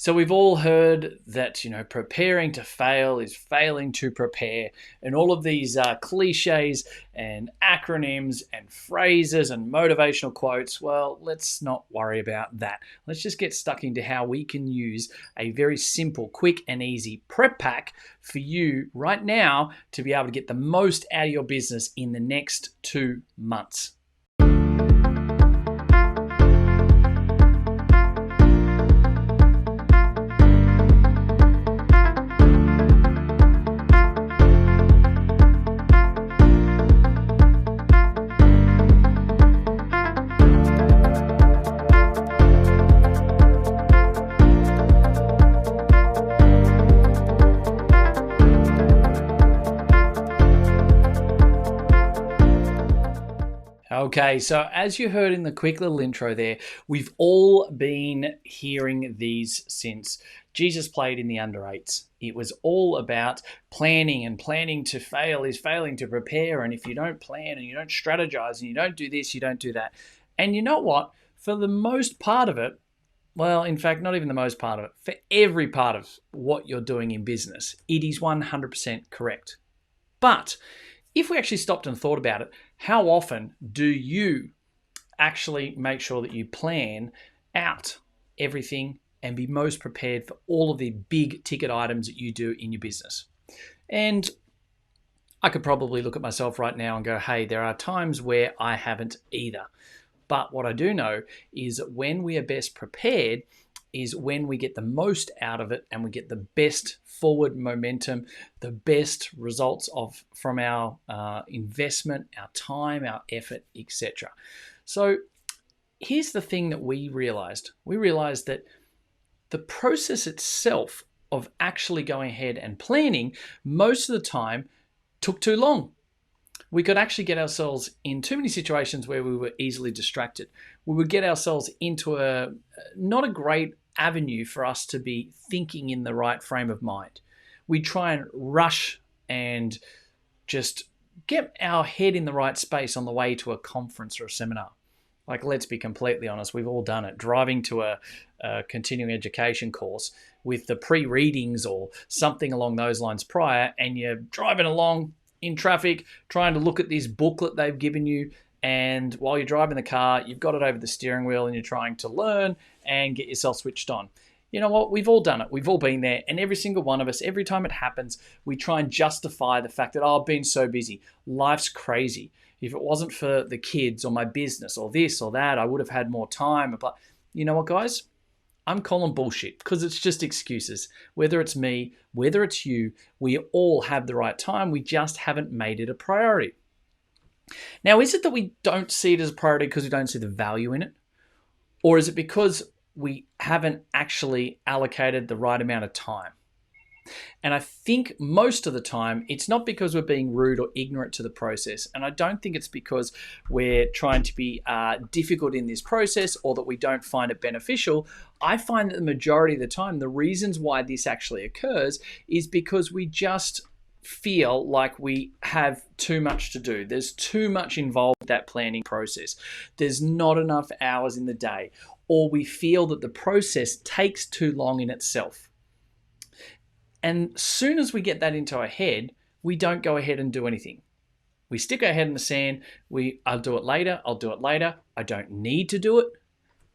So we've all heard that, preparing to fail is failing to prepare, and all of these cliches and acronyms and phrases and motivational quotes. Well, let's not worry about that. Let's just get stuck into how we can use a very simple, quick and easy prep pack for you right now to be able to get the most out of your business in the next 2 months. Okay, so as you heard in the quick little intro there, we've all been hearing these since Jesus played in the under eights. It was all about planning, and planning to fail is failing to prepare. And if you don't plan and you don't strategize and you don't do this, you don't do that. And you know what? For the most part of it, well, in fact, not even the most part of it, for every part of what you're doing in business, it is 100% correct. But if we actually stopped and thought about it, how often do you actually make sure that you plan out everything and be most prepared for all of the big ticket items that you do in your business? And I could probably look at myself right now and go, hey, there are times where I haven't either. But what I do know is that when we are best prepared is when we get the most out of it and we get the best forward momentum, the best results from our investment, our time, our effort, etc. So here's the thing that we realized. We realized that the process itself of actually going ahead and planning most of the time took too long. We could actually get ourselves in too many situations where we were easily distracted. We would get ourselves into not a great avenue for us to be thinking in the right frame of mind. We try and rush and just get our head in the right space on the way to a conference or a seminar. Like, let's be completely honest, we've all done it. Driving to a continuing education course with the pre-readings or something along those lines prior, and you're driving along in traffic, trying to look at this booklet they've given you, and while you're driving the car, you've got it over the steering wheel and you're trying to learn and get yourself switched on. You know what? We've all done it. We've all been there. And every single one of us, every time it happens, we try and justify the fact that, oh, I've been so busy. Life's crazy. If it wasn't for the kids or my business or this or that, I would have had more time. But you know what, guys? I'm calling bullshit because it's just excuses. Whether it's me, whether it's you, we all have the right time. We just haven't made it a priority. Now, is it that we don't see it as a priority because we don't see the value in it? Or is it because we haven't actually allocated the right amount of time? And I think most of the time, it's not because we're being rude or ignorant to the process. And I don't think it's because we're trying to be difficult in this process or that we don't find it beneficial. I find that the majority of the time, the reasons why this actually occurs is because we just feel like we have too much to do. There's too much involved with that planning process. There's not enough hours in the day, or we feel that the process takes too long in itself. And soon as we get that into our head, we don't go ahead and do anything. We stick our head in the sand. I'll do it later. I don't need to do it.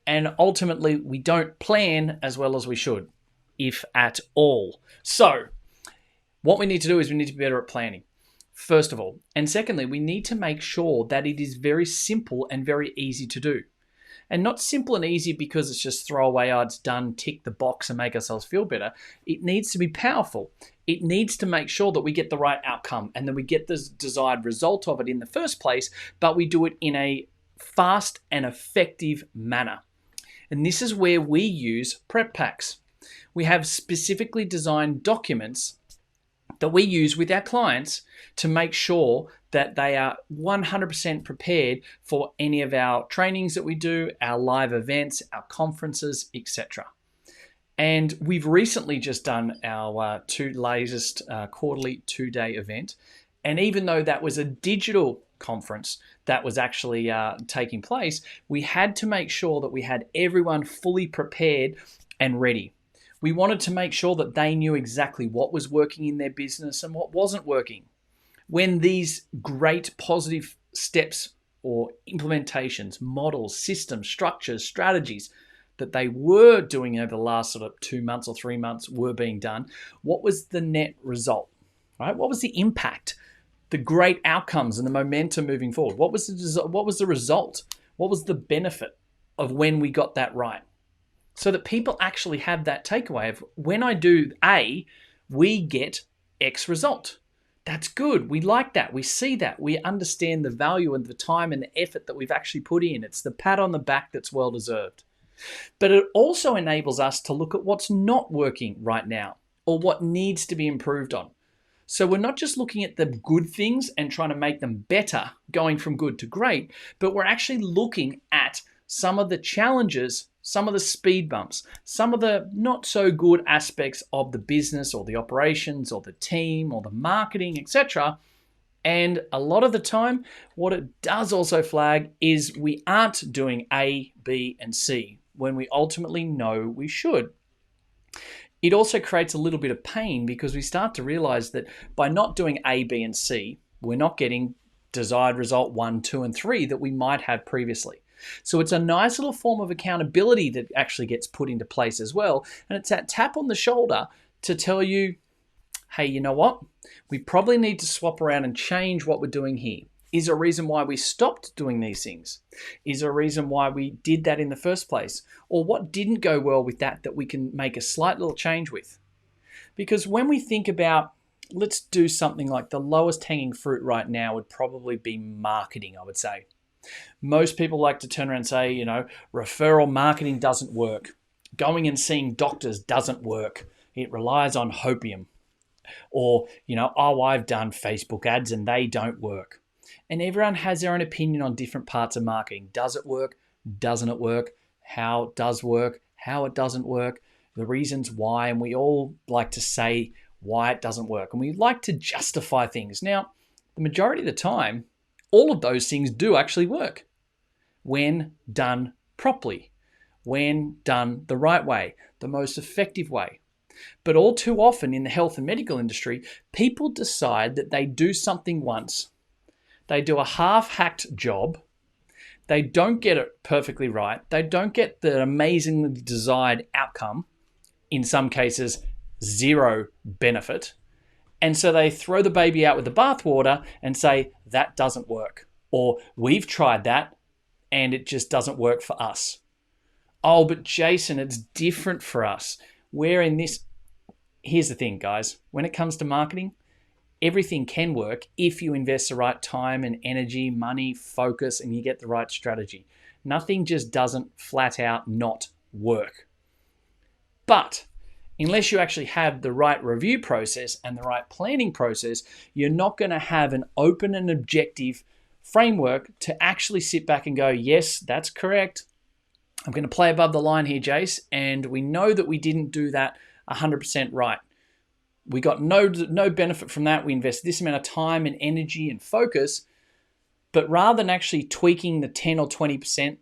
And ultimately, we don't plan as well as we should, if at all. So what we need to do is we need to be better at planning, first of all. And secondly, we need to make sure that it is very simple and very easy to do. And not simple and easy because it's just throw away, oh, it's done, tick the box and make ourselves feel better. It needs to be powerful. It needs to make sure that we get the right outcome and that we get the desired result of it in the first place, but we do it in a fast and effective manner. And this is where we use prep packs. We have specifically designed documents that we use with our clients to make sure that they are 100% prepared for any of our trainings that we do, our live events, our conferences, etc. And we've recently just done our latest quarterly 2-day event. And even though that was a digital conference that was actually taking place, we had to make sure that we had everyone fully prepared and ready. We wanted to make sure that they knew exactly what was working in their business and what wasn't working. When these great positive steps or implementations, models, systems, structures, strategies that they were doing over the last sort of 2 months or 3 months were being done, what was the net result, right? What was the impact, the great outcomes and the momentum moving forward? What was the result? What was the benefit of when we got that right? So that people actually have that takeaway of when I do A, we get X result. That's good. We like that. We see that. We understand the value and the time and the effort that we've actually put in. It's the pat on the back that's well deserved. But it also enables us to look at what's not working right now or what needs to be improved on. So we're not just looking at the good things and trying to make them better, going from good to great, but we're actually looking at some of the challenges, some of the speed bumps, some of the not so good aspects of the business or the operations or the team or the marketing, etc. And a lot of the time, what it does also flag is we aren't doing A, B, and C when we ultimately know we should. It also creates a little bit of pain because we start to realize that by not doing A, B, and C, we're not getting desired result 1, 2, and 3 that we might have previously. So it's a nice little form of accountability that actually gets put into place as well. And it's that tap on the shoulder to tell you, hey, you know what? We probably need to swap around and change what we're doing here. Is there a reason why we stopped doing these things? Is there a reason why we did that in the first place? Or what didn't go well with that we can make a slight little change with? Because when we think about, let's do something like the lowest hanging fruit right now would probably be marketing, I would say. Most people like to turn around and say, referral marketing doesn't work. Going and seeing doctors doesn't work. It relies on hopium. Or, I've done Facebook ads and they don't work. And everyone has their own opinion on different parts of marketing. Does it work? Doesn't it work? How it does work? How it doesn't work? The reasons why. And we all like to say why it doesn't work. And we like to justify things. Now, the majority of the time, all of those things do actually work when done properly, when done the right way, the most effective way. But all too often in the health and medical industry, people decide that they do something once, they do a half-hacked job, they don't get it perfectly right, they don't get the amazingly desired outcome, in some cases, zero benefit, and so they throw the baby out with the bathwater and say, that doesn't work. Or we've tried that and it just doesn't work for us. Oh, but Jason, it's different for us. We're in this. Here's the thing, guys. When it comes to marketing, everything can work if you invest the right time and energy, money, focus, and you get the right strategy. Nothing just doesn't flat out not work. But unless you actually have the right review process and the right planning process, you're not going to have an open and objective framework to actually sit back and go, yes, that's correct. I'm going to play above the line here, Jace, and we know that we didn't do that 100% right. We got no benefit from that. We invest this amount of time and energy and focus, but rather than actually tweaking the 10 or 20%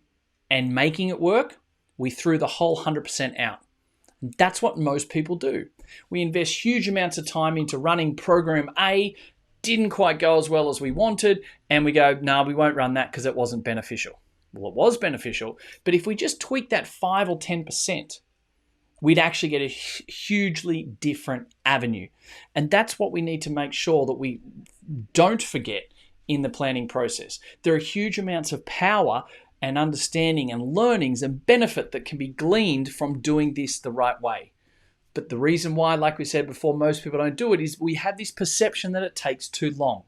and making it work, we threw the whole 100% out. That's what most people do. We invest huge amounts of time into running program A, didn't quite go as well as we wanted, and we go, no, we won't run that because it wasn't beneficial. Well, it was beneficial, but if we just tweak that 5 or 10%, we'd actually get a hugely different avenue. And that's what we need to make sure that we don't forget in the planning process. There are huge amounts of power and understanding and learnings and benefit that can be gleaned from doing this the right way. But the reason why, like we said before, most people don't do it is we have this perception that it takes too long.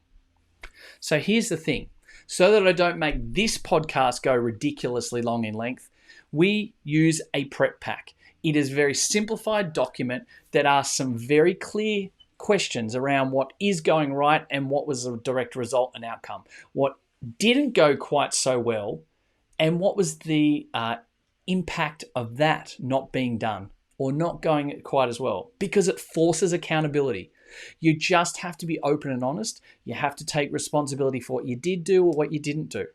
So here's the thing. So that I don't make this podcast go ridiculously long in length, we use a prep pack. It is a very simplified document that asks some very clear questions around what is going right and what was the direct result and outcome. What didn't go quite so well, and what was the impact of that not being done or not going quite as well, because it forces accountability. You just have to be open and honest. You have to take responsibility for what you did do or what you didn't do.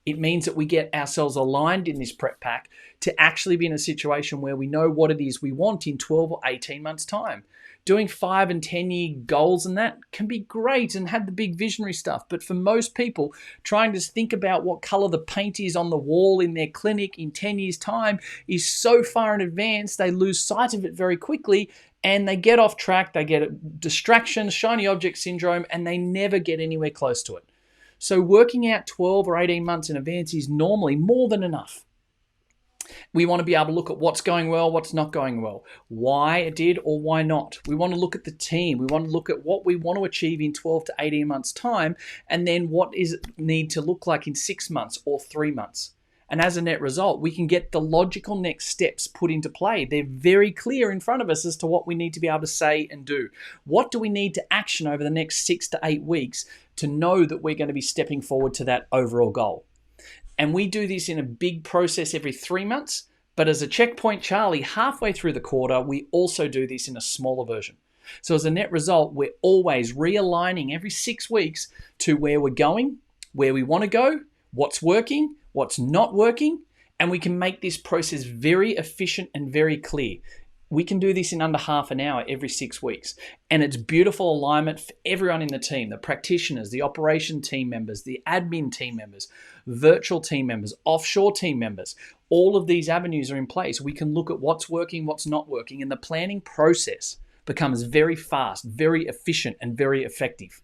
It means that we get ourselves aligned in this prep pack to actually be in a situation where we know what it is we want in 12 or 18 months' time. Doing 5 and 10-year goals and that can be great and have the big visionary stuff. But for most people, trying to think about what color the paint is on the wall in their clinic in 10 years' time is so far in advance, they lose sight of it very quickly and they get off track. They get distractions, shiny object syndrome, and they never get anywhere close to it. So working out 12 or 18 months in advance is normally more than enough. We want to be able to look at what's going well, what's not going well, why it did or why not. We want to look at the team. We want to look at what we want to achieve in 12 to 18 months' time, and then what is it need to look like in 6 months or 3 months. And as a net result, we can get the logical next steps put into play. They're very clear in front of us as to what we need to be able to say and do. What do we need to action over the next 6 to 8 weeks to know that we're going to be stepping forward to that overall goal? And we do this in a big process every 3 months. But as a checkpoint Charlie, halfway through the quarter, we also do this in a smaller version. So as a net result, we're always realigning every 6 weeks to where we're going, where we want to go, what's working, what's not working, and we can make this process very efficient and very clear. We can do this in under half an hour every 6 weeks. And it's beautiful alignment for everyone in the team, the practitioners, the operation team members, the admin team members, virtual team members, offshore team members. All of these avenues are in place. We can look at what's working, what's not working, and the planning process becomes very fast, very efficient, and very effective.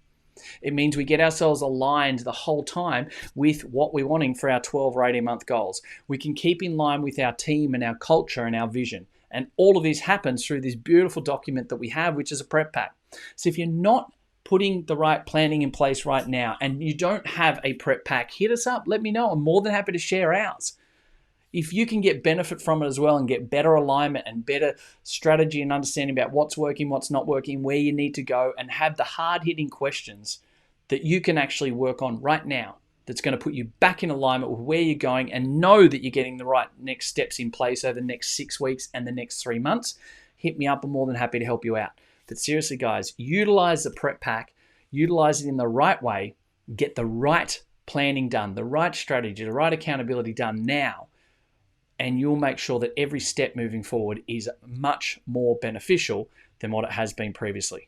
It means we get ourselves aligned the whole time with what we're wanting for our 12 or 18-month goals. We can keep in line with our team and our culture and our vision. And all of this happens through this beautiful document that we have, which is a prep pack. So if you're not putting the right planning in place right now and you don't have a prep pack, hit us up. Let me know. I'm more than happy to share ours. If you can get benefit from it as well and get better alignment and better strategy and understanding about what's working, what's not working, where you need to go, and have the hard-hitting questions that you can actually work on right now, that's going to put you back in alignment with where you're going and know that you're getting the right next steps in place over the next 6 weeks and the next 3 months, hit me up. I'm more than happy to help you out. But seriously, guys, utilize the prep pack, utilize it in the right way, get the right planning done, the right strategy, the right accountability done now, and you'll make sure that every step moving forward is much more beneficial than what it has been previously.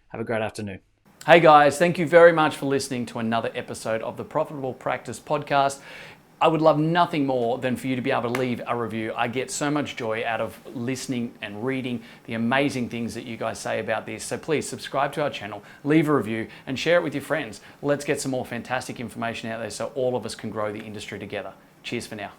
Have a great afternoon. Hey guys, thank you very much for listening to another episode of the Profitable Practice Podcast. I would love nothing more than for you to be able to leave a review. I get so much joy out of listening and reading the amazing things that you guys say about this. So please subscribe to our channel, leave a review, and share it with your friends. Let's get some more fantastic information out there so all of us can grow the industry together. Cheers for now.